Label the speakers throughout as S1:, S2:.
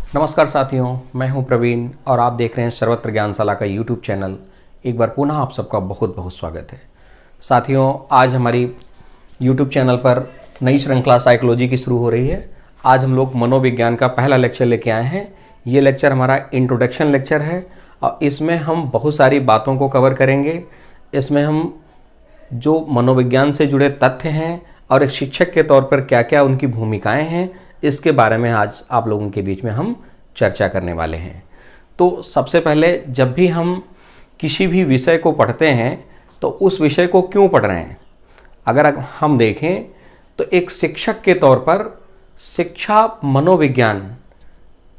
S1: नमस्कार साथियों, मैं हूं प्रवीण और आप देख रहे हैं सर्वत्र ज्ञानशाला का यूट्यूब चैनल। एक बार पुनः आप सबका बहुत बहुत स्वागत है। साथियों, आज हमारी यूट्यूब चैनल पर नई श्रृंखला साइकोलॉजी की शुरू हो रही है। आज हम लोग मनोविज्ञान का पहला लेक्चर लेके आए हैं। ये लेक्चर हमारा इंट्रोडक्शन लेक्चर है और इसमें हम बहुत सारी बातों को कवर करेंगे। इसमें हम जो मनोविज्ञान से जुड़े तथ्य हैं और एक शिक्षक के तौर पर क्या क्या उनकी भूमिकाएं हैं, इसके बारे में आज आप लोगों के बीच में हम चर्चा करने वाले हैं। तो सबसे पहले, जब भी हम किसी भी विषय को पढ़ते हैं तो उस विषय को क्यों पढ़ रहे हैं, अगर हम देखें तो एक शिक्षक के तौर पर शिक्षा मनोविज्ञान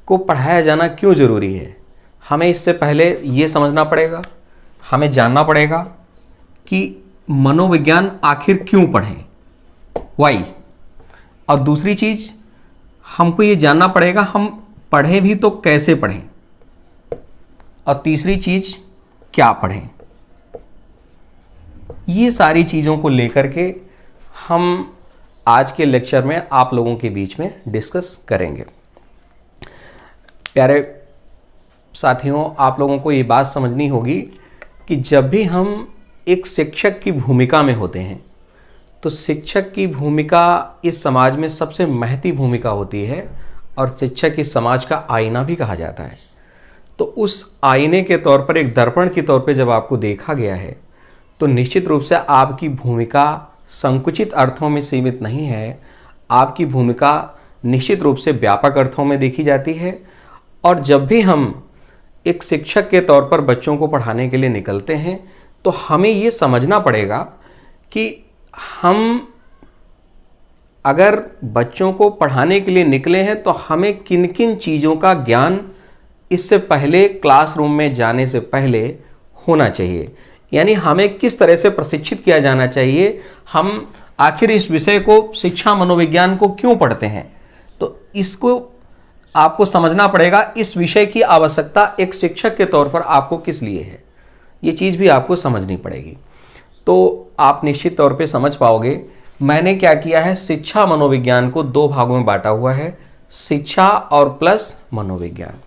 S1: को पढ़ाया जाना क्यों ज़रूरी है, हमें इससे पहले ये समझना पड़ेगा, हमें जानना पड़ेगा कि मनोविज्ञान आखिर क्यों पढ़ें, वाई। और दूसरी चीज़, हमको ये जानना पड़ेगा हम पढ़ें भी तो कैसे पढ़ें, और तीसरी चीज़ क्या पढ़ें। ये सारी चीज़ों को लेकर के हम आज के लेक्चर में आप लोगों के बीच में डिस्कस करेंगे। प्यारे साथियों, आप लोगों को ये बात समझनी होगी कि जब भी हम एक शिक्षक की भूमिका में होते हैं तो शिक्षक की भूमिका इस समाज में सबसे महती भूमिका होती है और शिक्षक इस समाज का आईना भी कहा जाता है। तो उस आईने के तौर पर, एक दर्पण के तौर पर जब आपको देखा गया है तो निश्चित रूप से आपकी भूमिका संकुचित अर्थों में सीमित नहीं है। आपकी भूमिका निश्चित रूप से व्यापक अर्थों में देखी जाती है। और जब भी हम एक शिक्षक के तौर पर बच्चों को पढ़ाने के लिए निकलते हैं तो हमें ये समझना पड़ेगा कि हम अगर बच्चों को पढ़ाने के लिए निकले हैं तो हमें किन किन चीज़ों का ज्ञान इससे पहले, क्लासरूम में जाने से पहले होना चाहिए। यानी हमें किस तरह से प्रशिक्षित किया जाना चाहिए, हम आखिर इस विषय को, शिक्षा मनोविज्ञान को क्यों पढ़ते हैं, तो इसको आपको समझना पड़ेगा। इस विषय की आवश्यकता एक शिक्षक के तौर पर आपको किस लिए है, ये चीज़ भी आपको समझनी पड़ेगी। तो आप निश्चित तौर पे समझ पाओगे। मैंने क्या किया है, शिक्षा मनोविज्ञान को दो भागों में बांटा हुआ है, शिक्षा और प्लस मनोविज्ञान।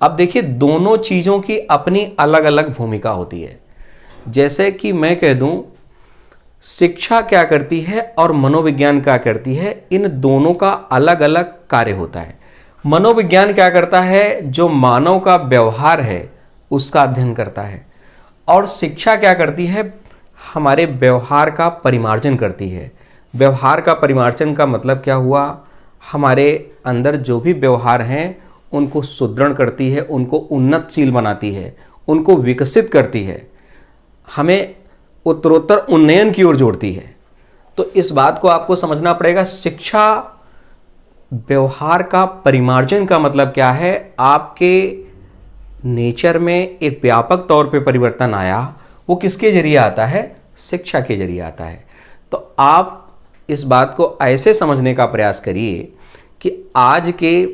S1: अब देखिए, दोनों चीज़ों की अपनी अलग अलग भूमिका होती है। जैसे कि मैं कह दूं, शिक्षा क्या करती है और मनोविज्ञान क्या करती है, इन दोनों का अलग अलग कार्य होता है। मनोविज्ञान क्या करता है, जो मानव का व्यवहार है उसका अध्ययन करता है, और शिक्षा क्या करती है, हमारे व्यवहार का परिमार्जन करती है। व्यवहार का परिमार्जन का मतलब क्या हुआ, हमारे अंदर जो भी व्यवहार हैं उनको सुदृढ़ करती है, उनको उन्नतशील बनाती है, उनको विकसित करती है, हमें उत्तरोत्तर उन्नयन की ओर जोड़ती है। तो इस बात को आपको समझना पड़ेगा। शिक्षा व्यवहार का परिमार्जन का मतलब क्या है, आपके नेचर में एक व्यापक तौर पे परिवर्तन आया, वो किसके जरिए आता है, शिक्षा के जरिए आता है। तो आप इस बात को ऐसे समझने का प्रयास करिए कि आज के,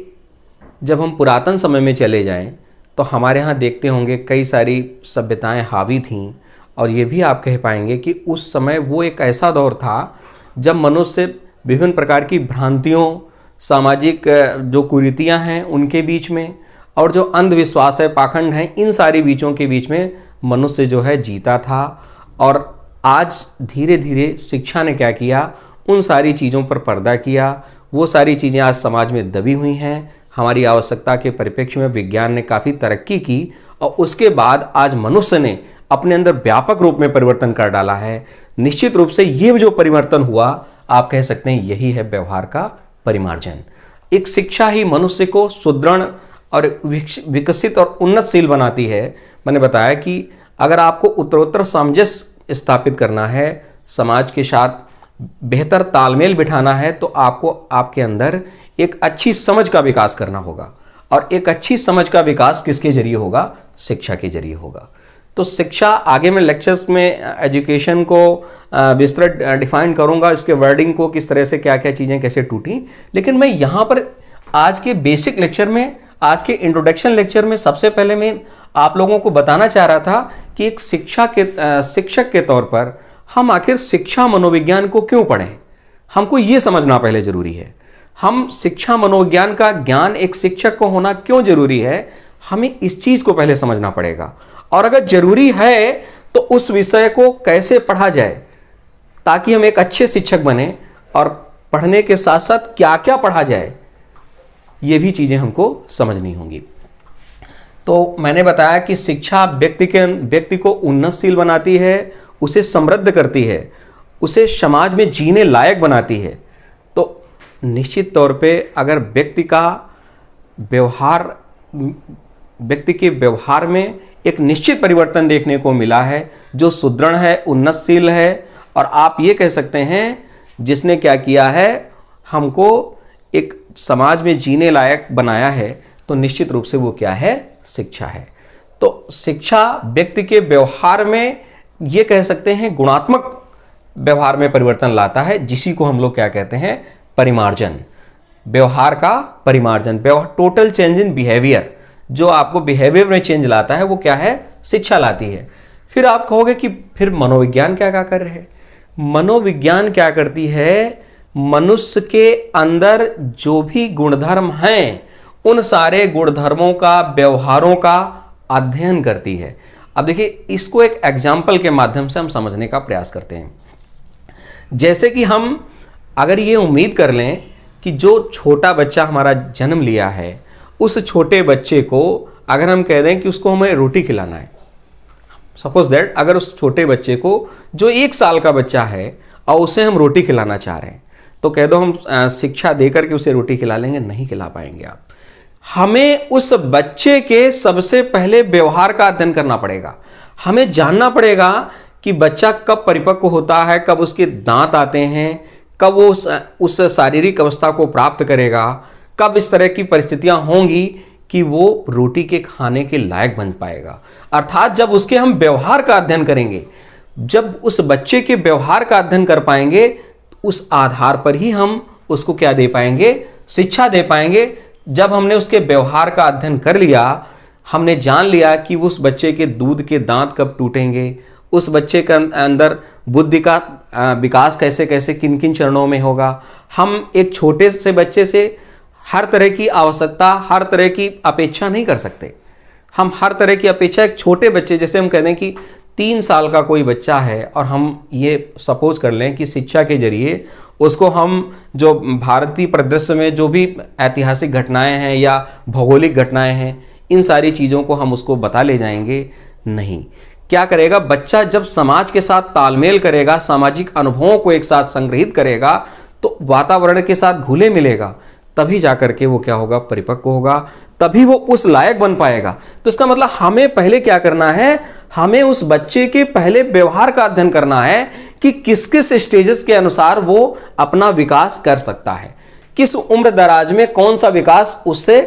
S1: जब हम पुरातन समय में चले जाएं तो हमारे यहाँ देखते होंगे कई सारी सभ्यताएं हावी थीं, और ये भी आप कह पाएंगे कि उस समय वो एक ऐसा दौर था जब मनुष्य विभिन्न प्रकार की भ्रांतियों, सामाजिक जो कुरीतियाँ हैं उनके बीच में, और जो अंधविश्वास है, पाखंड हैं, इन सारी बीचों के बीच में मनुष्य जो है जीता था। और आज धीरे धीरे शिक्षा ने क्या किया, उन सारी चीज़ों पर पर्दा किया। वो सारी चीज़ें आज समाज में दबी हुई हैं। हमारी आवश्यकता के परिप्रेक्ष्य में विज्ञान ने काफ़ी तरक्की की और उसके बाद आज मनुष्य ने अपने अंदर व्यापक रूप में परिवर्तन कर डाला है। निश्चित रूप से ये जो परिवर्तन हुआ, आप कह सकते हैं यही है व्यवहार का परिमार्जन। एक शिक्षा ही मनुष्य को सुदृढ़ और विकसित और उन्नतशील बनाती है। मैंने बताया कि अगर आपको उत्तरोत्तर सामंजस्य स्थापित करना है, समाज के साथ बेहतर तालमेल बिठाना है, तो आपको आपके अंदर एक अच्छी समझ का विकास करना होगा। और एक अच्छी समझ का विकास किसके जरिए होगा, शिक्षा के जरिए होगा। तो शिक्षा, आगे मैं लेक्चर्स में एजुकेशन को विस्तृत डिफाइन करूंगा, इसके वर्डिंग को, किस तरह से क्या क्या चीज़ें कैसे टूटी। लेकिन मैं यहाँ पर आज के बेसिक लेक्चर में, आज के इंट्रोडक्शन लेक्चर में सबसे पहले मैं आप लोगों को बताना चाह रहा था कि एक शिक्षक के तौर पर हम आखिर शिक्षा मनोविज्ञान को क्यों पढ़ें, हमको ये समझना पहले जरूरी है। हम शिक्षा मनोविज्ञान का ज्ञान एक शिक्षक को होना क्यों जरूरी है, हमें इस चीज को पहले समझना पड़ेगा। और अगर जरूरी है तो उस विषय को कैसे पढ़ा जाए ताकि हम एक अच्छे शिक्षक बने, और पढ़ने के साथ साथ क्या क्या पढ़ा जाए ये भी चीजें हमको समझनी होंगी। तो मैंने बताया कि शिक्षा व्यक्ति को उन्नतशील बनाती है, उसे समृद्ध करती है, उसे समाज में जीने लायक बनाती है। तो निश्चित तौर पे अगर व्यक्ति के व्यवहार में एक निश्चित परिवर्तन देखने को मिला है, जो सुदृढ़ है, उन्नतशील है, और आप ये कह सकते हैं जिसने क्या किया है, हमको एक समाज में जीने लायक बनाया है, तो निश्चित रूप से वो क्या है, शिक्षा है। तो शिक्षा व्यक्ति के व्यवहार में ये कह सकते हैं गुणात्मक व्यवहार में परिवर्तन लाता है, जिसी को हम लोग क्या कहते हैं, परिमार्जन। व्यवहार का परिमार्जन, टोटल चेंज इन बिहेवियर, जो आपको बिहेवियर में चेंज लाता है वो क्या है, शिक्षा लाती है। फिर आप कहोगे कि फिर मनोविज्ञान क्या क्या कर रहे हैं। मनोविज्ञान क्या करती है, मनुष्य के अंदर जो भी गुणधर्म हैं उन सारे गुणधर्मों का, व्यवहारों का अध्ययन करती है। अब देखिए, इसको एक एग्जाम्पल के माध्यम से हम समझने का प्रयास करते हैं। जैसे कि हम अगर ये उम्मीद कर लें कि जो छोटा बच्चा हमारा जन्म लिया है, उस छोटे बच्चे को अगर हम कह दें कि उसको हमें रोटी खिलाना है, सपोज दैट अगर उस छोटे बच्चे को जो 1 साल का बच्चा है और उसे हम रोटी खिलाना चाह रहे हैं, तो कह दो हम शिक्षा देकर के उसे रोटी खिला लेंगे, नहीं खिला पाएंगे आप। हमें उस बच्चे के सबसे पहले व्यवहार का अध्ययन करना पड़ेगा। हमें जानना पड़ेगा कि बच्चा कब परिपक्व होता है, कब उसके दांत आते हैं, कब वो उस शारीरिक अवस्था को प्राप्त करेगा, कब इस तरह की परिस्थितियां होंगी कि वो रोटी के खाने के लायक बन पाएगा। अर्थात जब उसके हम व्यवहार का अध्ययन करेंगे, जब उस बच्चे के व्यवहार का अध्ययन कर पाएंगे, उस आधार पर ही हम उसको क्या दे पाएंगे, शिक्षा दे पाएंगे। जब हमने उसके व्यवहार का अध्ययन कर लिया, हमने जान लिया कि उस बच्चे के दूध के दांत कब टूटेंगे, उस बच्चे के अंदर बुद्धि का विकास कैसे कैसे किन किन चरणों में होगा। हम एक छोटे से बच्चे से हर तरह की आवश्यकता, हर तरह की अपेक्षा नहीं कर सकते। हम हर तरह की अपेक्षा एक छोटे बच्चे, जैसे हम कह दें कि 3 साल का कोई बच्चा है और हम ये सपोज कर लें कि शिक्षा के जरिए उसको हम जो भारतीय परिदृश्य में जो भी ऐतिहासिक घटनाएं हैं या भौगोलिक घटनाएं हैं, इन सारी चीज़ों को हम उसको बता ले जाएंगे, नहीं। क्या करेगा बच्चा, जब समाज के साथ तालमेल करेगा, सामाजिक अनुभवों को एक साथ संग्रहित करेगा, तो वातावरण के साथ घुले मिलेगा, तभी जाकर के वो क्या होगा, परिपक्व होगा, तभी वो उस लायक बन पाएगा। तो इसका मतलब हमें पहले क्या करना है, हमें उस बच्चे के पहले व्यवहार का अध्ययन करना है कि किस किस स्टेजेस के अनुसार वो अपना विकास कर सकता है, किस उम्र दराज में कौन सा विकास उससे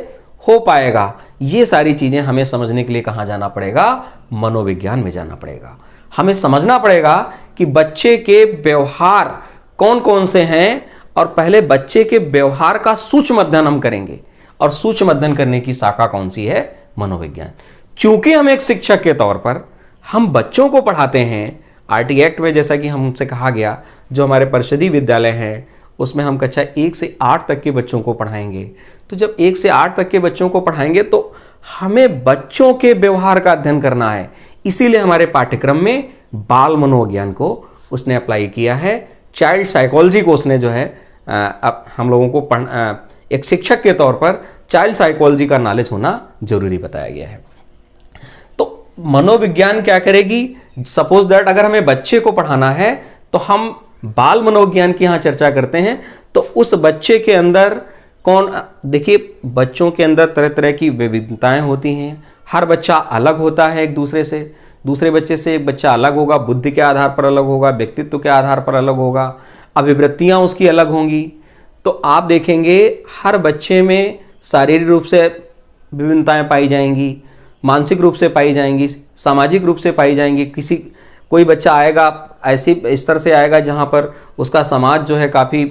S1: हो पाएगा। ये सारी चीजें हमें समझने के लिए कहां जाना पड़ेगा, मनोविज्ञान में जाना पड़ेगा। हमें समझना पड़ेगा कि बच्चे के व्यवहार कौन कौन से हैं, और पहले बच्चे के व्यवहार का सूक्ष्म अध्ययन हम करेंगे। और सूक्ष्म अध्ययन करने की शाखा कौन सी है, मनोविज्ञान। क्योंकि हम एक शिक्षक के तौर पर हम बच्चों को पढ़ाते हैं। आरटी एक्ट में जैसा कि हमसे कहा गया, जो हमारे परिषदीय विद्यालय हैं उसमें हम कक्षा 1 से 8 तक के बच्चों को पढ़ाएंगे। तो जब 1 से 8 तक के बच्चों को पढ़ाएंगे तो हमें बच्चों के व्यवहार का अध्ययन करना है। इसीलिए हमारे पाठ्यक्रम में बाल मनोविज्ञान को उसने अप्लाई किया है, चाइल्ड साइकोलॉजी को उसने जो है अब हम लोगों को एक शिक्षक के तौर पर चाइल्ड साइकोलॉजी का नॉलेज होना जरूरी बताया गया है। तो मनोविज्ञान क्या करेगी, सपोज दैट अगर हमें बच्चे को पढ़ाना है तो हम बाल मनोविज्ञान की यहां चर्चा करते हैं। तो उस बच्चे के अंदर देखिए, बच्चों के अंदर तरह तरह की विविधताएं होती हैं। हर बच्चा अलग होता है एक दूसरे से, दूसरे बच्चे से एक बच्चा अलग होगा, बुद्धि के आधार पर अलग होगा, व्यक्तित्व के आधार पर अलग होगा, अभिवृत्तियां उसकी अलग होंगी। तो आप देखेंगे हर बच्चे में शारीरिक रूप से विभिन्नताएं पाई जाएंगी, मानसिक रूप से पाई जाएंगी, सामाजिक रूप से पाई जाएंगी। कोई बच्चा आएगा ऐसी स्तर से आएगा जहां पर उसका समाज जो है काफ़ी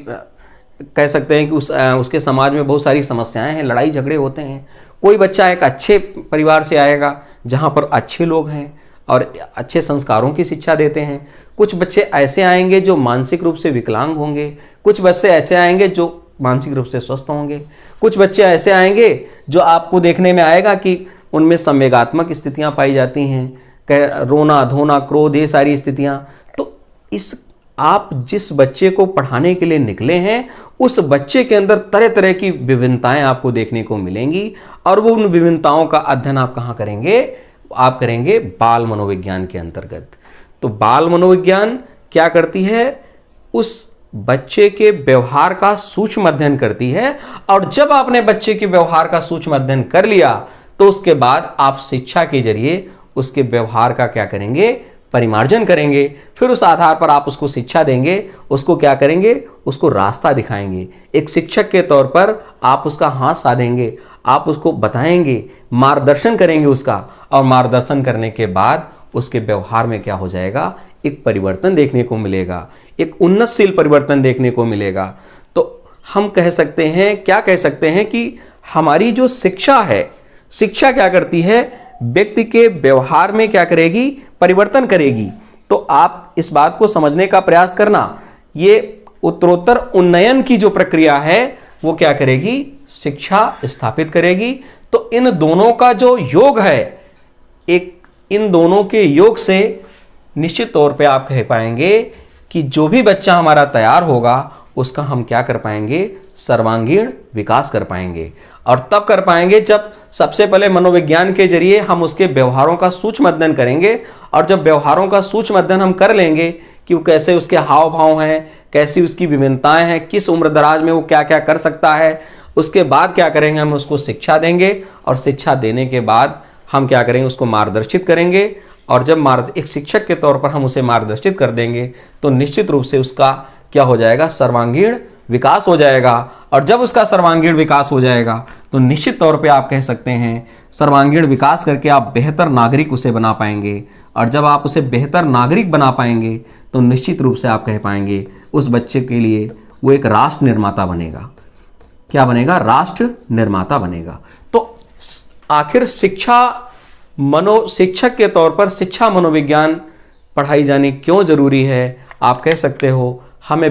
S1: कह सकते हैं कि उसके समाज में बहुत सारी समस्याएं हैं, लड़ाई झगड़े होते हैं। कोई बच्चा एक अच्छे परिवार से आएगा जहां पर अच्छे लोग हैं और अच्छे संस्कारों की शिक्षा देते हैं। कुछ बच्चे ऐसे आएंगे जो मानसिक रूप से विकलांग होंगे, कुछ बच्चे ऐसे आएंगे जो मानसिक रूप से स्वस्थ होंगे। कुछ बच्चे ऐसे आएंगे जो आपको देखने में आएगा कि उनमें संवेगात्मक स्थितियां पाई जाती हैं, रोना धोना क्रोध, ये सारी स्थितियां। तो इस आप जिस बच्चे को पढ़ाने के लिए निकले हैं उस बच्चे के अंदर तरह तरह की विभिन्नताएं आपको देखने को मिलेंगी, और वो उन विभिन्नताओं का अध्ययन आप कहाँ करेंगे? आप करेंगे बाल मनोविज्ञान के अंतर्गत। तो बाल मनोविज्ञान क्या करती है? उस बच्चे के व्यवहार का सूक्ष्म अध्ययन करती है, और जब आपने बच्चे के व्यवहार का सूक्ष्म अध्ययन कर लिया तो उसके बाद आप शिक्षा के जरिए उसके व्यवहार का क्या करेंगे? परिमार्जन करेंगे। फिर उस आधार पर आप उसको शिक्षा देंगे, उसको क्या करेंगे? उसको रास्ता दिखाएंगे। एक शिक्षक के तौर पर आप उसका हाथ साधेंगे, आप उसको बताएंगे, मार्गदर्शन करेंगे उसका, और मार्गदर्शन करने के बाद उसके व्यवहार में क्या हो जाएगा? एक परिवर्तन देखने को मिलेगा, एक उन्नतशील परिवर्तन देखने को मिलेगा। तो हम कह सकते हैं, क्या कह सकते हैं कि हमारी जो शिक्षा है, शिक्षा क्या करती है? व्यक्ति के व्यवहार में क्या करेगी? परिवर्तन करेगी। तो आप इस बात को समझने का प्रयास करना, ये उत्तरोत्तर उन्नयन की जो प्रक्रिया है वो क्या करेगी? शिक्षा स्थापित करेगी। तो इन दोनों का जो योग है, इन दोनों के योग से निश्चित तौर पे आप कह पाएंगे कि जो भी बच्चा हमारा तैयार होगा उसका हम क्या कर पाएंगे? सर्वांगीण विकास कर पाएंगे। और तब कर पाएंगे जब सबसे पहले मनोविज्ञान के जरिए हम उसके व्यवहारों का सूक्ष्म अध्ययन करेंगे, और जब व्यवहारों का सूक्ष्म अध्ययन हम कर लेंगे कि वो कैसे उसके हाव भाव हैं, कैसी उसकी विभिन्नताएं हैं, किस उम्र दराज में वो क्या क्या कर सकता है, उसके बाद क्या करेंगे? हम उसको शिक्षा देंगे, और शिक्षा देने के बाद हम क्या करेंगे? उसको मार्गदर्शित करेंगे। और जब एक शिक्षक के तौर पर हम उसे मार्गदर्शित कर देंगे तो निश्चित रूप से उसका क्या हो जाएगा? सर्वांगीण विकास हो जाएगा। और जब उसका सर्वांगीण विकास हो जाएगा तो निश्चित तौर पे आप कह सकते हैं सर्वांगीण विकास करके आप बेहतर नागरिक उसे बना पाएंगे। और जब आप उसे बेहतर नागरिक बना पाएंगे तो निश्चित रूप से आप कह पाएंगे उस बच्चे के लिए वो एक राष्ट्र निर्माता बनेगा। क्या बनेगा? राष्ट्र निर्माता बनेगा। तो आखिर शिक्षक के तौर पर शिक्षा मनोविज्ञान पढ़ाई जानी क्यों जरूरी है? आप कह सकते हो हमें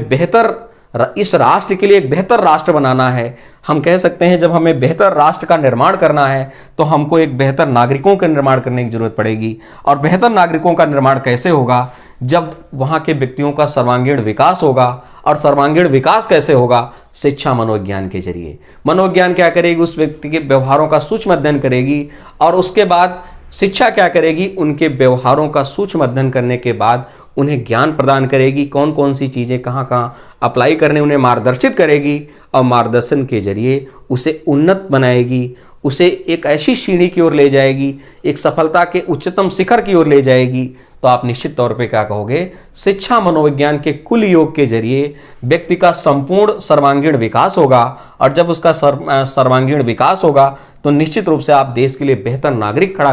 S1: इस राष्ट्र के लिए एक बेहतर राष्ट्र बनाना है। हम कह सकते हैं जब हमें बेहतर राष्ट्र का निर्माण करना है तो हमको एक बेहतर नागरिकों का निर्माण करने की जरूरत पड़ेगी। और बेहतर नागरिकों का निर्माण कैसे होगा? जब वहां के व्यक्तियों का सर्वांगीण विकास होगा। और सर्वांगीण विकास कैसे होगा? शिक्षा मनोविज्ञान के जरिए। मनोविज्ञान क्या करेगी? उस व्यक्ति के व्यवहारों का सूक्ष्म अध्ययन करेगी, और उसके बाद शिक्षा क्या करेगी? उनके व्यवहारों का सूक्ष्म अध्ययन करने के बाद उन्हें ज्ञान प्रदान करेगी, कौन कौन सी चीज़ें कहाँ कहाँ अप्लाई करने, उन्हें मार्गदर्शित करेगी, और मार्गदर्शन के जरिए उसे उन्नत बनाएगी, उसे एक ऐसी श्रेणी की ओर ले जाएगी, एक सफलता के उच्चतम शिखर की ओर ले जाएगी। तो आप निश्चित तौर पे क्या कहोगे? शिक्षा मनोविज्ञान के कुल योग के जरिए व्यक्ति का संपूर्ण सर्वांगीण विकास होगा। और जब उसका सर्वांगीण विकास होगा तो निश्चित रूप से आप देश के लिए बेहतर नागरिक खड़ा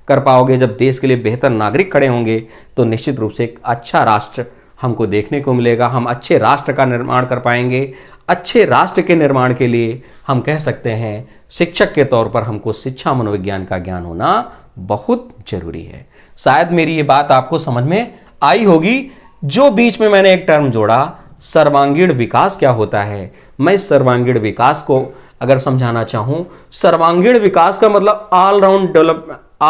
S1: कर पाओगे। जब देश के लिए बेहतर नागरिक खड़े होंगे तो निश्चित रूप से एक अच्छा राष्ट्र हमको देखने को मिलेगा। हम अच्छे राष्ट्र का निर्माण कर पाएंगे। अच्छे राष्ट्र के निर्माण के लिए हम कह सकते हैं शिक्षक के तौर पर हमको शिक्षा मनोविज्ञान का ज्ञान होना बहुत जरूरी है। शायद मेरी ये बात आपको समझ में आई होगी। जो बीच में मैंने एक टर्म जोड़ा, सर्वांगीण विकास क्या होता है, मैं सर्वांगीण विकास को अगर समझाना चाहूं, सर्वांगीण विकास का मतलब ऑल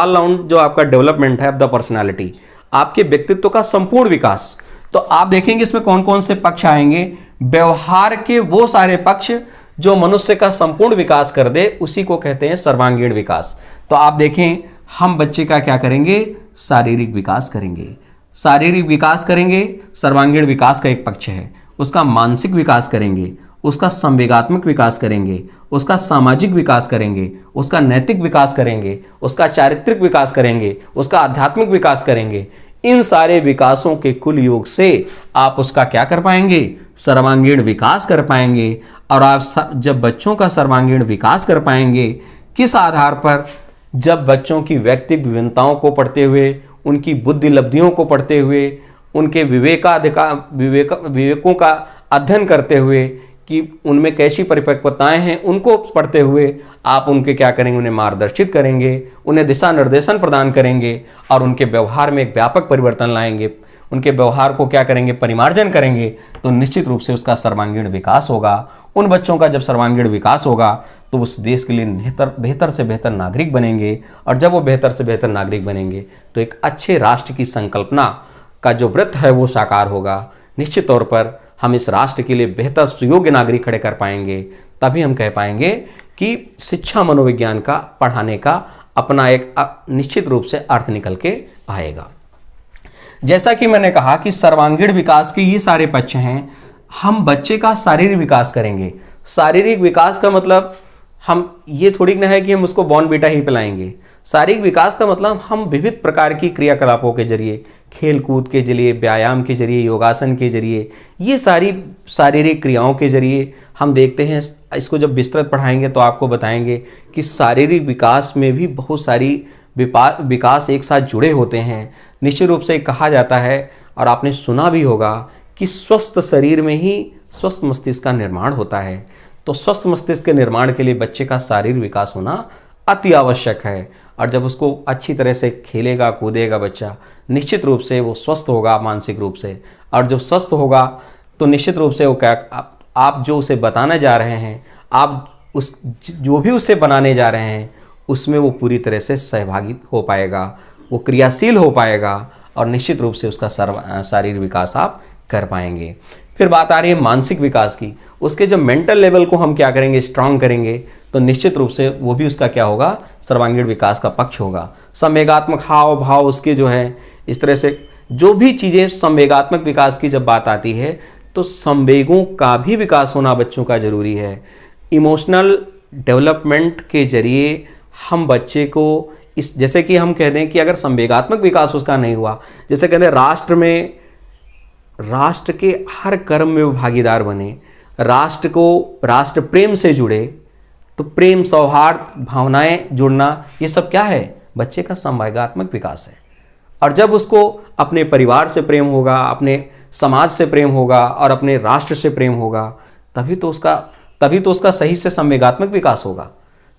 S1: राउंड जो आपका डेवलपमेंट है ऑफ द पर्सनालिटी, आपके व्यक्तित्व का संपूर्ण विकास। तो आप देखेंगे इसमें कौन कौन से पक्ष आएंगे। व्यवहार के वो सारे पक्ष जो मनुष्य का संपूर्ण विकास कर दे उसी को कहते हैं सर्वांगीण विकास। तो आप देखें हम बच्चे का क्या करेंगे? शारीरिक विकास करेंगे। शारीरिक विकास करेंगे, सर्वांगीण विकास का एक पक्ष है। उसका मानसिक विकास करेंगे, उसका संवेगात्मक विकास करेंगे, उसका सामाजिक विकास करेंगे, उसका नैतिक विकास करेंगे, उसका चारित्रिक विकास करेंगे, उसका आध्यात्मिक विकास करेंगे। इन सारे विकासों के कुल योग से आप उसका क्या कर पाएंगे? सर्वांगीण विकास कर पाएंगे। और आप जब बच्चों का सर्वांगीण विकास कर पाएंगे, किस आधार पर? जब बच्चों की व्यक्तिगत विभिन्नताओं को पढ़ते हुए, उनकी बुद्धि लब्धियों को पढ़ते हुए, उनके विवेकों का अध्ययन करते हुए कि उनमें कैसी परिपक्वताएं हैं, उनको पढ़ते हुए आप उनके क्या करेंगे? उन्हें मार्गदर्शित करेंगे, उन्हें दिशा निर्देशन प्रदान करेंगे, और उनके व्यवहार में एक व्यापक परिवर्तन लाएंगे। उनके व्यवहार को क्या करेंगे? परिमार्जन करेंगे। तो निश्चित रूप से उसका सर्वांगीण विकास होगा। उन बच्चों का जब सर्वांगीण विकास होगा तो उस देश के लिए बेहतर से बेहतर नागरिक बनेंगे, और जब वो बेहतर से बेहतर नागरिक बनेंगे तो एक अच्छे राष्ट्र की संकल्पना का जो व्रत है वो साकार होगा। निश्चित तौर पर हम इस राष्ट्र के लिए बेहतर सुयोग्य नागरिक खड़े कर पाएंगे। तभी हम कह पाएंगे कि शिक्षा मनोविज्ञान का पढ़ाने का अपना एक निश्चित रूप से अर्थ निकल के आएगा। जैसा कि मैंने कहा कि सर्वांगीण विकास के ये सारे पक्ष हैं। हम बच्चे का शारीरिक विकास करेंगे। शारीरिक विकास का मतलब हम ये थोड़ी ना है कि हम उसको बॉर्नवीटा ही पिलाएंगे। शारीरिक विकास का मतलब हम विविध प्रकार की क्रियाकलापों के जरिए, खेल कूद के जरिए, व्यायाम के जरिए, योगासन के जरिए, ये सारी शारीरिक क्रियाओं के जरिए हम देखते हैं। इसको जब विस्तृत पढ़ाएंगे तो आपको बताएंगे कि शारीरिक विकास में भी बहुत सारी विकास एक साथ जुड़े होते हैं। निश्चित रूप से कहा जाता है, और आपने सुना भी होगा, कि स्वस्थ शरीर में ही स्वस्थ मस्तिष्क का निर्माण होता है। तो स्वस्थ मस्तिष्क के निर्माण के लिए बच्चे का शारीरिक विकास होना अति आवश्यक है। और जब उसको अच्छी तरह से खेलेगा कूदेगा बच्चा, निश्चित रूप से वो स्वस्थ होगा मानसिक रूप से। और जब स्वस्थ होगा तो निश्चित रूप से वो क्या, आप जो उसे बताने जा रहे हैं, आप उस जो भी उसे बनाने जा रहे हैं उसमें वो पूरी तरह से सहभागी हो पाएगा, वो क्रियाशील हो पाएगा, और निश्चित रूप से उसका शारीरिक विकास आप कर पाएंगे। फिर बात आ रही है मानसिक विकास की। उसके जब मेंटल लेवल को हम क्या करेंगे, स्ट्रांग करेंगे, तो निश्चित रूप से वो भी उसका क्या होगा, सर्वांगीण विकास का पक्ष होगा। संवेगात्मक हाव भाव उसके जो है, इस तरह से जो भी चीज़ें संवेगात्मक विकास की जब बात आती है तो संवेगों का भी विकास होना बच्चों का जरूरी है। इमोशनल डेवलपमेंट के जरिए हम बच्चे को इस, जैसे कि हम कह दें कि अगर संवेगात्मक विकास उसका नहीं हुआ, जैसे कहते हैं राष्ट्र के हर कर्म में वो भागीदार बने, राष्ट्र प्रेम से जुड़े, तो प्रेम, सौहार्द, भावनाएं जुड़ना, ये सब क्या है, बच्चे का संवेगात्मक विकास है। और जब उसको अपने परिवार से प्रेम होगा, अपने समाज से प्रेम होगा और अपने राष्ट्र से प्रेम होगा, तभी तो उसका सही से संवेगात्मक विकास होगा।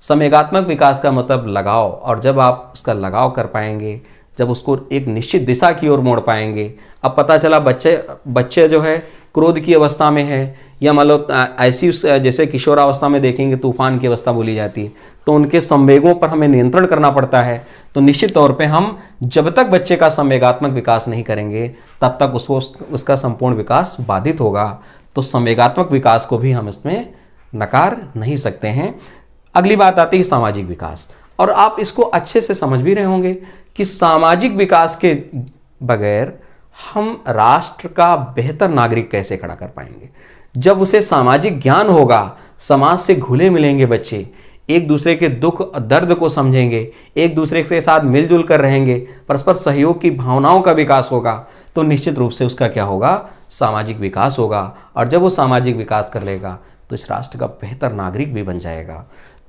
S1: संवेगात्मक विकास का मतलब लगाव, और जब आप उसका लगाव कर पाएंगे, जब उसको एक निश्चित दिशा की ओर मोड़ पाएंगे। अब पता चला बच्चे जो है क्रोध की अवस्था में है, या मान लो ऐसी जैसे किशोरावस्था में देखेंगे तूफान की अवस्था बोली जाती है, तो उनके संवेगों पर हमें नियंत्रण करना पड़ता है। तो निश्चित तौर पे हम जब तक बच्चे का संवेगात्मक विकास नहीं करेंगे तब तक उसका संपूर्ण विकास बाधित होगा। तो संवेगात्मक विकास को भी हम इसमें नकार नहीं सकते हैं। अगली बात आती है सामाजिक विकास, और आप इसको अच्छे से समझ भी रहे होंगे कि सामाजिक विकास के बगैर हम राष्ट्र का बेहतर नागरिक कैसे खड़ा कर पाएंगे। जब उसे सामाजिक ज्ञान होगा, समाज से घुले मिलेंगे बच्चे, एक दूसरे के दुख दर्द को समझेंगे, एक दूसरे के साथ मिलजुल कर रहेंगे, परस्पर सहयोग की भावनाओं का विकास होगा, तो निश्चित रूप से उसका क्या होगा, सामाजिक विकास होगा। और जब वो सामाजिक विकास कर लेगा तो इस राष्ट्र का बेहतर नागरिक भी बन जाएगा।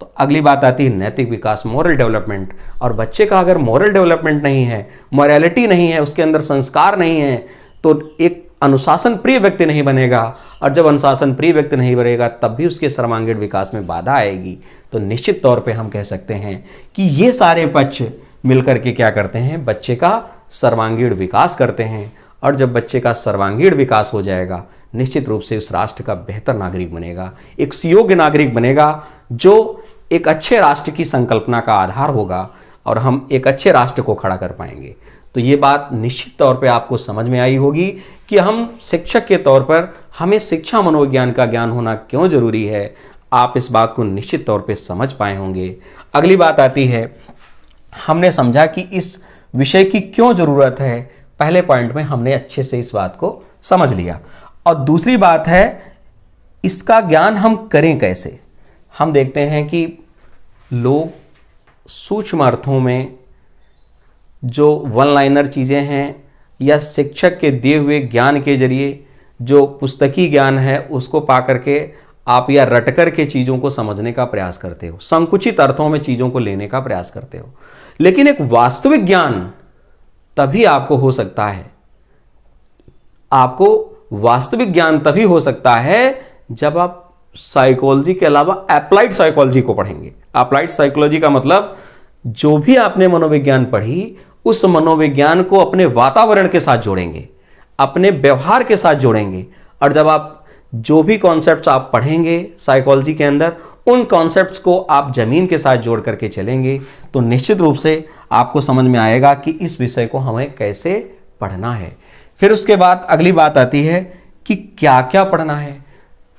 S1: तो अगली बात आती है नैतिक विकास, मॉरल डेवलपमेंट। और बच्चे का अगर मॉरल डेवलपमेंट नहीं है, मॉरलिटी नहीं है, उसके अंदर संस्कार नहीं है, तो एक अनुशासन प्रिय व्यक्ति नहीं बनेगा। और जब अनुशासन प्रिय व्यक्ति नहीं बनेगा तब भी उसके सर्वांगीण विकास में बाधा आएगी। तो निश्चित तौर पे हम कह सकते हैं कि ये सारे पक्ष मिलकर के क्या करते हैं, बच्चे का सर्वांगीण विकास करते हैं। और जब बच्चे का सर्वांगीण विकास हो जाएगा, निश्चित रूप से इस राष्ट्र का बेहतर नागरिक बनेगा, एक सुयोग्य नागरिक बनेगा, जो एक अच्छे राष्ट्र की संकल्पना का आधार होगा, और हम एक अच्छे राष्ट्र को खड़ा कर पाएंगे। तो ये बात निश्चित तौर पे आपको समझ में आई होगी कि हम शिक्षक के तौर पर हमें शिक्षा मनोविज्ञान का ज्ञान होना क्यों जरूरी है। आप इस बात को निश्चित तौर पे समझ पाए होंगे। अगली बात आती है, हमने समझा कि इस विषय की क्यों जरूरत है। पहले पॉइंट में हमने अच्छे से इस बात को समझ लिया। और दूसरी बात है, इसका ज्ञान हम करें कैसे। हम देखते हैं कि लोग सूक्ष्म अर्थों में जो वन लाइनर चीज़ें हैं, या शिक्षक के दिए हुए ज्ञान के जरिए जो पुस्तकी ज्ञान है उसको पा करके आप या रट कर के चीज़ों को समझने का प्रयास करते हो, संकुचित अर्थों में चीज़ों को लेने का प्रयास करते हो। लेकिन एक वास्तविक ज्ञान तभी आपको हो सकता है, आपको वास्तविक ज्ञान तभी हो सकता है जब आप साइकोलॉजी के अलावा अप्लाइड साइकोलॉजी को पढ़ेंगे। अप्लाइड साइकोलॉजी का मतलब जो भी आपने मनोविज्ञान पढ़ी, उस मनोविज्ञान को अपने वातावरण के साथ जोड़ेंगे, अपने व्यवहार के साथ जोड़ेंगे। और जब आप जो भी कॉन्सेप्ट्स आप पढ़ेंगे साइकोलॉजी के अंदर, उन कॉन्सेप्ट्स को आप ज़मीन के साथ जोड़ करके चलेंगे तो निश्चित रूप से आपको समझ में आएगा कि इस विषय को हमें कैसे पढ़ना है। फिर उसके बाद अगली बात आती है कि क्या क्या पढ़ना है।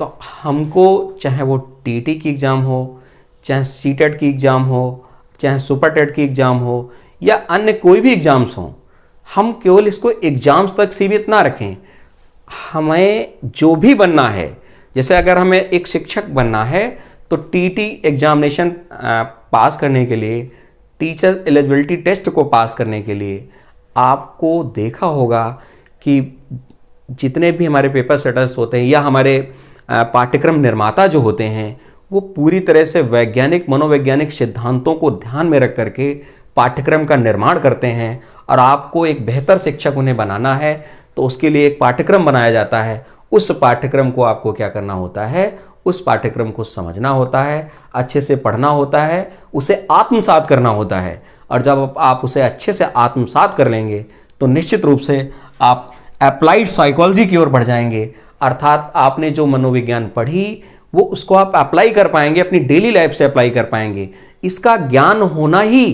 S1: तो हमको चाहे वो टीटी की एग्ज़ाम हो, चाहे सीटेट की एग्ज़ाम हो, चाहे सुपर टेट की एग्ज़ाम हो या अन्य कोई भी एग्ज़ाम्स हों, हम केवल इसको एग्ज़ाम्स तक सीमित ना रखें। हमें जो भी बनना है, जैसे अगर हमें एक शिक्षक बनना है तो टीटी एग्जामिनेशन पास करने के लिए, टीचर एलिजिबिलिटी टेस्ट को पास करने के लिए आपको देखा होगा कि जितने भी हमारे पेपर सेटर्स होते हैं या हमारे पाठ्यक्रम निर्माता जो होते हैं, वो पूरी तरह से वैज्ञानिक मनोवैज्ञानिक सिद्धांतों को ध्यान में रख करके पाठ्यक्रम का निर्माण करते हैं। और आपको एक बेहतर शिक्षक उन्हें बनाना है तो उसके लिए एक पाठ्यक्रम बनाया जाता है। उस पाठ्यक्रम को आपको क्या करना होता है, उस पाठ्यक्रम को समझना होता है, अच्छे से पढ़ना होता है, उसे आत्मसात करना होता है। और जब आप उसे अच्छे से आत्मसात कर लेंगे तो निश्चित रूप से आप अप्लाइड साइकोलॉजी की ओर बढ़ जाएंगे। अर्थात आपने जो मनोविज्ञान पढ़ी वो उसको आप अप्लाई कर पाएंगे, अपनी डेली लाइफ से अप्लाई कर पाएंगे। इसका ज्ञान होना ही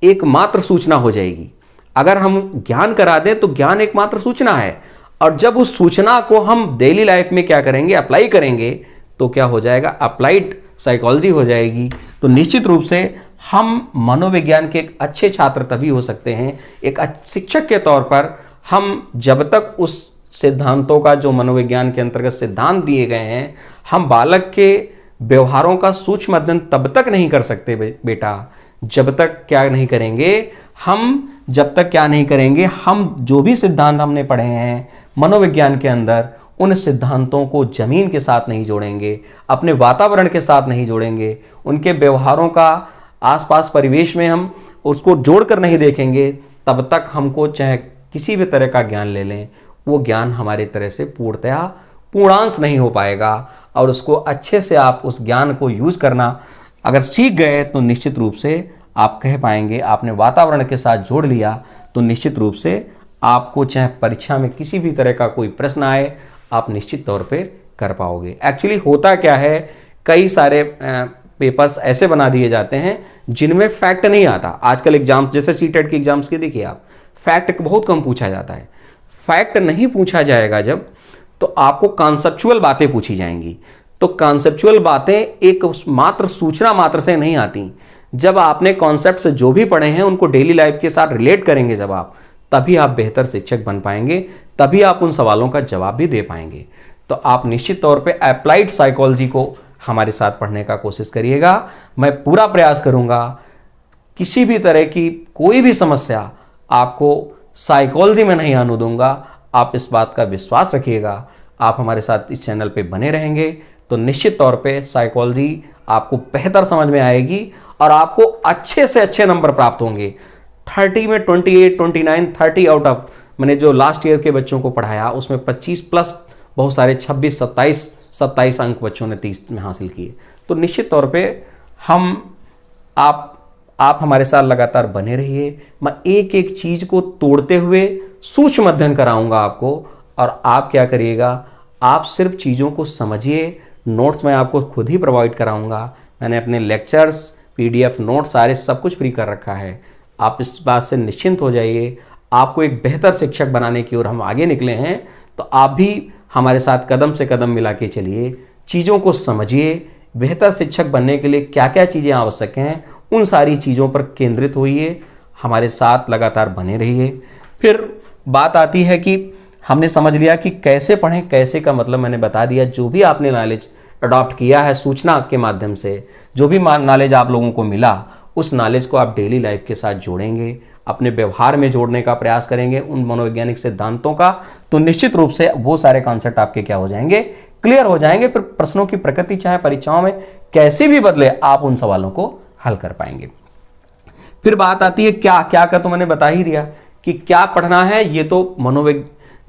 S1: एकमात्र सूचना हो जाएगी। अगर हम ज्ञान करा दें तो ज्ञान एकमात्र सूचना है, और जब उस सूचना को हम डेली लाइफ में क्या करेंगे, अप्लाई करेंगे, तो क्या हो जाएगा, अप्लाइड साइकोलॉजी हो जाएगी। तो निश्चित रूप से हम मनोविज्ञान के एक अच्छे छात्र तभी हो सकते हैं, एक शिक्षक के तौर पर हम जब तक उस सिद्धांतों का जो मनोविज्ञान के अंतर्गत सिद्धांत दिए गए हैं, हम बालक के व्यवहारों का सूक्ष्म अध्ययन तब तक नहीं कर सकते बेटा, जब तक क्या नहीं करेंगे, जब तक क्या नहीं करेंगे, हम जो भी सिद्धांत हमने पढ़े हैं मनोविज्ञान के अंदर, उन सिद्धांतों को जमीन के साथ नहीं जोड़ेंगे, अपने वातावरण के साथ नहीं जोड़ेंगे, उनके व्यवहारों का आसपास परिवेश में हम उसको जोड़कर नहीं देखेंगे, तब तक हमको चाहे किसी भी तरह का ज्ञान ले लें, वो ज्ञान हमारे तरह से पूर्णतया पूर्णांश नहीं हो पाएगा। और उसको अच्छे से आप उस ज्ञान को यूज करना अगर सीख गए तो निश्चित रूप से आप कह पाएंगे, आपने वातावरण के साथ जोड़ लिया तो निश्चित रूप से आपको चाहे परीक्षा में किसी भी तरह का कोई प्रश्न आए, आप निश्चित तौर पे कर पाओगे। एक्चुअली होता क्या है, कई सारे पेपर्स ऐसे बना दिए जाते हैं जिनमें फैक्ट नहीं आता। आजकल एग्जाम्स जैसे सीटेट की एग्जाम्स की देखिए आप, फैक्ट बहुत कम पूछा जाता है। फैक्ट नहीं पूछा जाएगा जब, तो आपको कॉन्सेप्चुअल बातें पूछी जाएंगी। तो कॉन्सेप्चुअल बातें एक मात्र सूचना मात्र से नहीं आती। जब आपने कॉन्सेप्ट से जो भी पढ़े हैं उनको डेली लाइफ के साथ रिलेट करेंगे जब आप, तभी आप बेहतर शिक्षक बन पाएंगे, तभी आप उन सवालों का जवाब भी दे पाएंगे। तो आप निश्चित तौर पे अप्लाइड साइकोलॉजी को हमारे साथ पढ़ने का कोशिश करिएगा। मैं पूरा प्रयास करूंगा किसी भी तरह की कोई भी समस्या आपको साइकोलॉजी में नहीं आने दूंगा। आप इस बात का विश्वास रखिएगा। आप हमारे साथ इस चैनल पे बने रहेंगे तो निश्चित तौर पे साइकोलॉजी आपको बेहतर समझ में आएगी और आपको अच्छे से अच्छे नंबर प्राप्त होंगे। 30 में 28, 29, 30 आउट ऑफ, मैंने जो लास्ट ईयर के बच्चों को पढ़ाया उसमें 25 प्लस, बहुत सारे 26, 27 अंक बच्चों ने 30 में हासिल किए। तो निश्चित तौर पे आप हमारे साथ लगातार बने रहिए। मैं एक एक चीज को तोड़ते हुए सूक्ष्म अध्ययन कराऊंगा आपको, और आप क्या करिएगा, आप सिर्फ चीज़ों को समझिए। नोट्स मैं आपको खुद ही प्रोवाइड कराऊंगा। मैंने अपने लेक्चर्स, पीडीएफ नोट्स सारे सब कुछ फ्री कर रखा है। आप इस बात से निश्चिंत हो जाइए। आपको एक बेहतर शिक्षक बनाने की ओर हम आगे निकले हैं, तो आप भी हमारे साथ कदम से कदम मिला के चलिए, चीज़ों को समझिए। बेहतर शिक्षक बनने के लिए क्या क्या चीज़ें आवश्यक हैं, उन सारी चीज़ों पर केंद्रित होइए, हमारे साथ लगातार बने रहिए। फिर बात आती है कि हमने समझ लिया कि कैसे पढ़ें, कैसे का मतलब मैंने बता दिया। जो भी आपने नॉलेज अडॉप्ट किया है सूचना के माध्यम से, जो भी नॉलेज आप लोगों को मिला, उस नॉलेज को आप डेली लाइफ के साथ जोड़ेंगे, अपने व्यवहार में जोड़ने का प्रयास करेंगे उन मनोवैज्ञानिक सिद्धांतों का, तो निश्चित रूप से वो सारे कॉन्सेप्ट आपके क्या हो जाएंगे, क्लियर हो जाएंगे। फिर प्रश्नों की प्रकृति चाहे परीक्षाओं में कैसे भी बदले, आप उन सवालों को हल कर पाएंगे। फिर बात आती है क्या क्या का, तो मैंने बता ही दिया कि क्या पढ़ना है। ये तो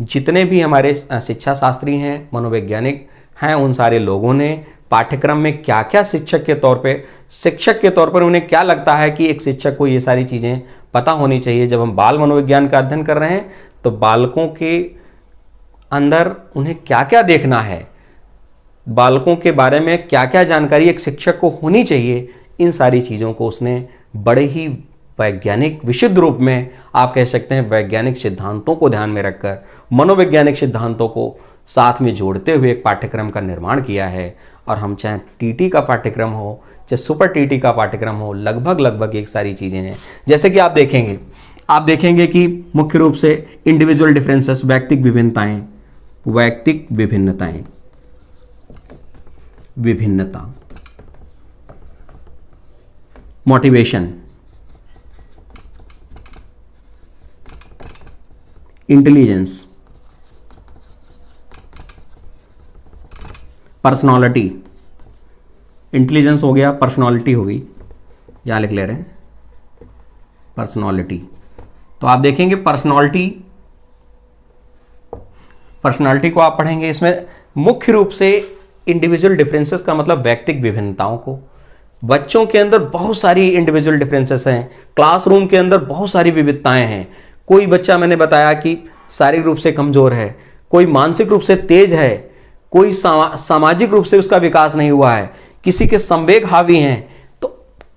S1: जितने भी हमारे शिक्षा शास्त्री हैं, मनोवैज्ञानिक हैं, उन सारे लोगों ने पाठ्यक्रम में क्या क्या शिक्षक के तौर पर उन्हें क्या लगता है कि एक शिक्षक को ये सारी चीज़ें पता होनी चाहिए। जब हम बाल मनोविज्ञान का अध्ययन कर रहे हैं तो बालकों के अंदर उन्हें क्या क्या देखना है, बालकों के बारे में क्या क्या जानकारी एक शिक्षक को होनी चाहिए, इन सारी चीज़ों को उसने बड़े ही वैज्ञानिक विशुद्ध रूप में, आप कह सकते हैं वैज्ञानिक सिद्धांतों को ध्यान में रखकर, मनोवैज्ञानिक सिद्धांतों को साथ में जोड़ते हुए एक पाठ्यक्रम का निर्माण किया है। और हम चाहे टीटी का पाठ्यक्रम हो, चाहे सुपर टीटी का पाठ्यक्रम हो, लगभग एक सारी चीज़ें हैं। जैसे कि आप देखेंगे कि मुख्य रूप से इंडिविजुअल डिफरेंसेस, वैयक्तिक विभिन्नता, मोटिवेशन, इंटेलिजेंस, पर्सनालिटी, इंटेलिजेंस हो गया, पर्सनालिटी हो गई, यहाँ लिख ले रहे हैं पर्सनालिटी। तो आप देखेंगे पर्सनालिटी को आप पढ़ेंगे, इसमें मुख्य रूप से इंडिविजुअल डिफरेंसेस का मतलब व्यक्तिगत विभिन्नताओं को। बच्चों के अंदर बहुत सारी इंडिविजुअल डिफरेंसेस हैं, क्लासरूम के अंदर बहुत सारी विविधताएं हैं। कोई बच्चा, मैंने बताया कि शारीरिक रूप से कमजोर है, कोई मानसिक रूप से तेज है, कोई सामाजिक रूप से उसका विकास नहीं हुआ है, किसी के संवेग हावी हैं। तो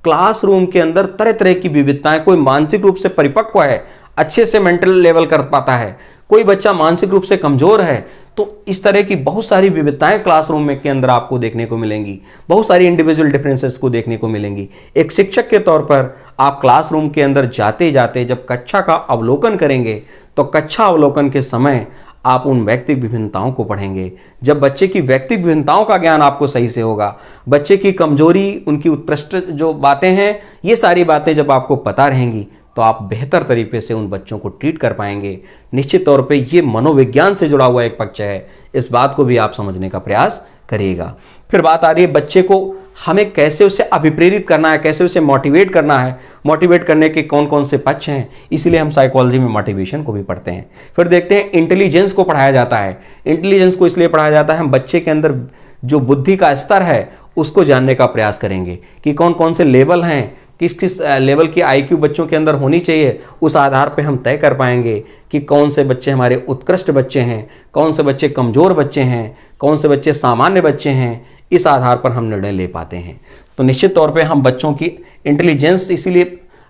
S1: क्लासरूम के अंदर तरह तरह की विविधताएं, कोई मानसिक रूप से परिपक्व है, अच्छे से मेंटल लेवल कर पाता है, कोई बच्चा मानसिक रूप से कमजोर है। तो इस तरह की बहुत सारी विविधताएं क्लासरूम में के अंदर आपको देखने को मिलेंगी, बहुत सारी इंडिविजुअल डिफरेंसेस को देखने को मिलेंगी। एक शिक्षक के तौर पर आप क्लासरूम के अंदर जाते जाते जब कक्षा का अवलोकन करेंगे तो कक्षा अवलोकन के समय आप उन व्यक्तिगत विभिन्नताओं को पढ़ेंगे। जब बच्चे की व्यक्तिगत विभिन्नताओं का ज्ञान आपको सही से होगा, बच्चे की कमजोरी, उनकी उत्कृष्ट जो बातें हैं, ये सारी बातें जब आपको पता रहेंगी तो आप बेहतर तरीके से उन बच्चों को ट्रीट कर पाएंगे। निश्चित तौर पे ये मनोविज्ञान से जुड़ा हुआ एक पक्ष है, इस बात को भी आप समझने का प्रयास करिएगा। फिर बात आ रही है बच्चे को हमें कैसे उसे अभिप्रेरित करना है, कैसे उसे मोटिवेट करना है, मोटिवेट करने के कौन कौन से पक्ष हैं, इसीलिए हम साइकोलॉजी में मोटिवेशन को भी पढ़ते हैं। फिर देखते हैं इंटेलिजेंस को पढ़ाया जाता है। इंटेलिजेंस को इसलिए पढ़ाया जाता है, हम बच्चे के अंदर जो बुद्धि का स्तर है उसको जानने का प्रयास करेंगे कि कौन कौन से लेवल हैं, किस किस लेवल की आईक्यू बच्चों के अंदर होनी चाहिए। उस आधार पे हम तय कर पाएंगे कि कौन से बच्चे हमारे उत्कृष्ट बच्चे हैं, कौन से बच्चे कमज़ोर बच्चे हैं, कौन से बच्चे सामान्य बच्चे हैं। इस आधार पर हम निर्णय ले पाते हैं। तो निश्चित तौर पे हम बच्चों की इंटेलिजेंस इसीलिए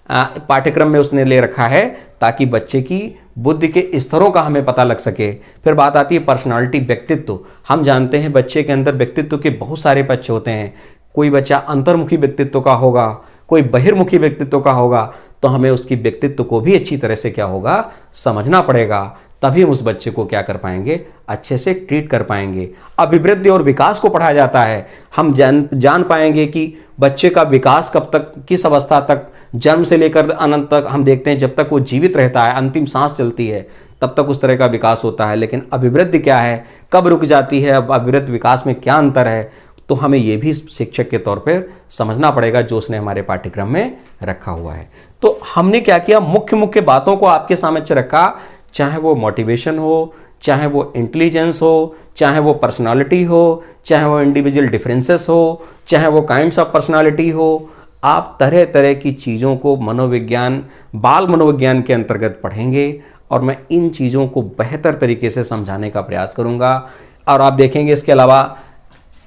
S1: पाठ्यक्रम में उसने ले रखा है ताकि बच्चे की बुद्धि के स्तरों का हमें पता लग सके। फिर बात आती है पर्सनालिटी, व्यक्तित्व। हम जानते हैं बच्चे के अंदर व्यक्तित्व के बहुत सारे पक्ष होते हैं। कोई बच्चा अंतर्मुखी व्यक्तित्व का होगा, कोई बहिर्मुखी व्यक्तित्व का होगा, तो हमें उसकी व्यक्तित्व को भी अच्छी तरह से क्या होगा, समझना पड़ेगा। तभी हम उस बच्चे को क्या कर पाएंगे, अच्छे से ट्रीट कर पाएंगे। अभिवृद्धि और विकास को पढ़ाया जाता है। हम जान पाएंगे कि बच्चे का विकास कब तक, किस अवस्था तक, जन्म से लेकर अनंत तक हम देखते हैं जब तक वो जीवित रहता है, अंतिम सांस चलती है, तब तक उस तरह का विकास होता है। लेकिन अभिवृद्धि क्या है, कब रुक जाती है, अब अभिवृद्धि विकास में क्या अंतर है, तो हमें ये भी शिक्षक के तौर पर समझना पड़ेगा जो उसने हमारे पाठ्यक्रम में रखा हुआ है। तो हमने क्या किया, मुख्य मुख्य बातों को आपके सामने रखा, चाहे वो मोटिवेशन हो, चाहे वो इंटेलिजेंस हो, चाहे वो पर्सनालिटी हो, चाहे वो इंडिविजुअल डिफरेंसेस हो, चाहे वो काइंड्स ऑफ पर्सनालिटी हो। आप तरह तरह की चीज़ों को मनोविज्ञान, बाल मनोविज्ञान के अंतर्गत पढ़ेंगे और मैं इन चीज़ों को बेहतर तरीके से समझाने का प्रयास करूँगा। और आप देखेंगे इसके अलावा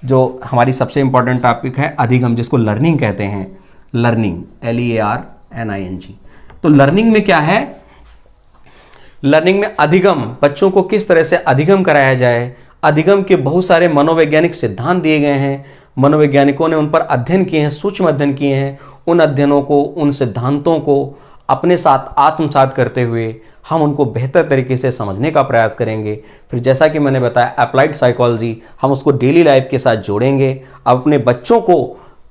S1: जो हमारी सबसे इम्पॉर्टेंट टॉपिक है अधिगम, जिसको लर्निंग कहते हैं। Learning, LEARNING। तो लर्निंग में क्या है, लर्निंग में अधिगम, बच्चों को किस तरह से अधिगम कराया जाए। अधिगम के बहुत सारे मनोवैज्ञानिक सिद्धांत दिए गए हैं, मनोवैज्ञानिकों ने उन पर अध्ययन किए हैं, सूक्ष्म अध्ययन किए हैं। उन अध्ययनों को, उन सिद्धांतों को अपने साथ आत्मसात करते हुए हम उनको बेहतर तरीके से समझने का प्रयास करेंगे। फिर जैसा कि मैंने बताया अप्लाइड साइकोलॉजी, हम उसको डेली लाइफ के साथ जोड़ेंगे। अब अपने बच्चों को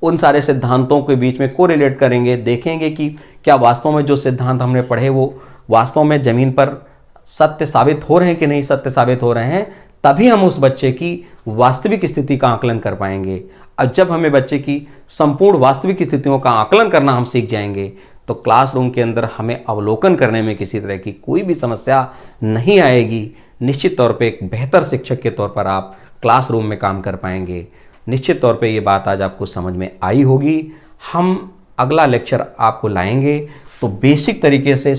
S1: उन सारे सिद्धांतों के बीच में कोरिलेट करेंगे, देखेंगे कि क्या वास्तव में जो सिद्धांत हमने पढ़े वो वास्तव में ज़मीन पर सत्य साबित हो रहे हैं कि नहीं सत्य साबित हो रहे हैं। तभी हम उस बच्चे की वास्तविक स्थिति का आकलन कर पाएंगे। अब जब हमें बच्चे की संपूर्ण वास्तविक स्थितियों का आकलन करना हम सीख जाएंगे तो क्लासरूम के अंदर हमें अवलोकन करने में किसी तरह की कोई भी समस्या नहीं आएगी। निश्चित तौर पे एक बेहतर शिक्षक के तौर पर आप क्लासरूम में काम कर पाएंगे। निश्चित तौर पे ये बात आज आपको समझ में आई होगी। हम अगला लेक्चर आपको लाएंगे तो बेसिक तरीके से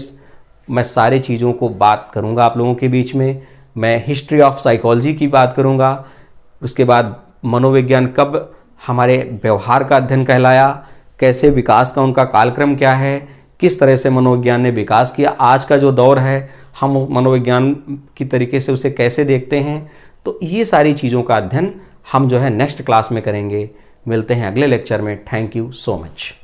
S1: मैं सारी चीज़ों को बात करूंगा आप लोगों के बीच में। मैं हिस्ट्री ऑफ साइकोलॉजी की बात करूँगा। उसके बाद मनोविज्ञान कब हमारे व्यवहार का अध्ययन कहलाया, कैसे विकास का उनका कालक्रम क्या है, किस तरह से मनोविज्ञान ने विकास किया, आज का जो दौर है हम मनोविज्ञान की तरीके से उसे कैसे देखते हैं। तो ये सारी चीज़ों का अध्ययन हम जो है नेक्स्ट क्लास में करेंगे। मिलते हैं अगले लेक्चर में। Thank you so much.